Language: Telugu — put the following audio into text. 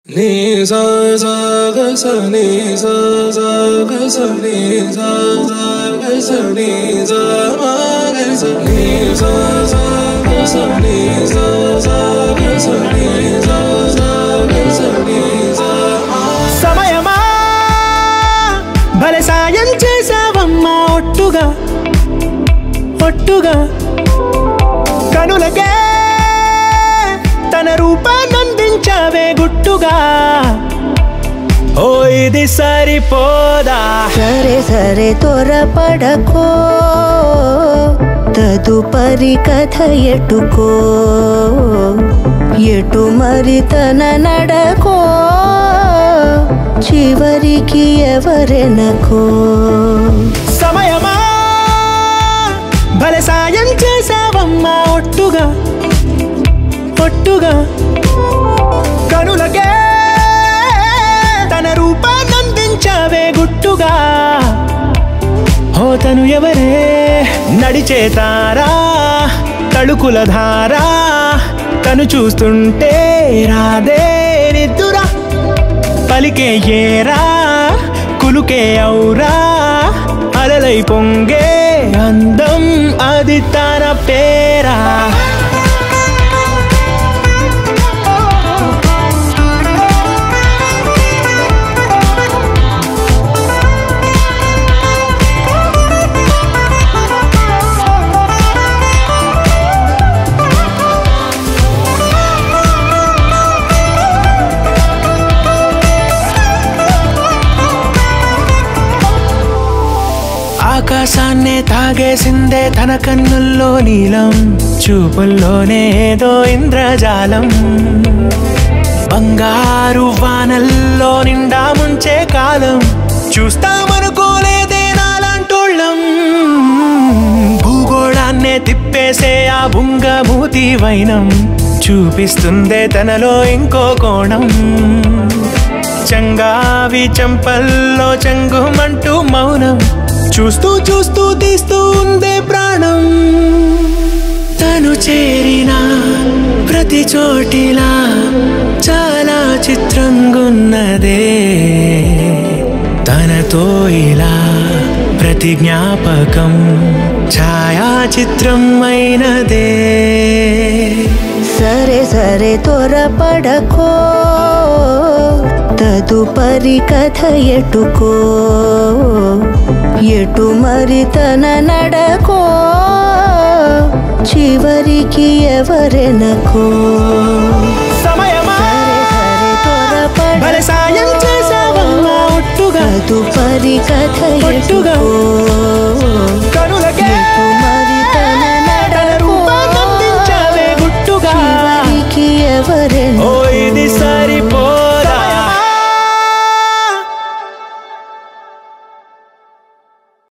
Ni sa sa ga sa ni sa sa ga sa ni sa sa ga sa ni sa ma ga sa ni sa sa ga sa ni sa sa ga sa ni sa sa ga sa ni sa ma సమయమా భలే సాయం చేసావమ్మా ఒట్టుగా ఒట్టుగా కనులకే తన రూపాన్నందించావే గుట్టుగా ఓ ఇది సరిపోదా సరే సరే త్వరపడకో తదుపరి కథ ఎటుకో ఎటు మరి తన నడకో చివరికి ఎవరెనకో సమయమా భలే సాయం చేసావమ్మా ఒట్టుగా ఒట్టుగా కనులకే తన రూపాన్నందించావే గుట్టుగా ఓ తను ఎవరే నడిచేతారా తళుకుల ధారా తను చూస్తుంటే రాదే నిద్దురా పలికే ఏరా కులుకే ఔరా అలలై పొంగే అందం అది తన పేరా ఆకాశాన్నే తాగేసిందే తన కన్నుల్లో నీలం చూపుల్లోనే ఏదో ఇంద్రజాలం బంగారు వానల్లో నిండా ముంచే కాలం చూస్తామనుకోలేదే నాలాంటోళ్ళం భూగోళాన్నే తిప్పేసే ఆ బుంగమూతి వైనం చూపిస్తుందే తనలో ఇంకో కోణం చంగావి చంపల్లో చంగుమంటూ మౌనం చూస్తూ చూస్తూ తీస్తూ ఉందే ప్రాణం తను చేరిన ప్రతి చోటిలా చాలా చిత్రంగున్నదే తనతో ఇలా ప్రతి జ్ఞాపకం ఛాయాచిత్రం అయినదే సరే సరే త్వరపడకో తదుపరి కథ ఎటుకో ఎటు మరి తన నడకో చివరికి ఎవరెనకో సమయమా భలే సాయం చేసావమ్మా ఒట్టుగా తదుపరి కథ ఎటుకో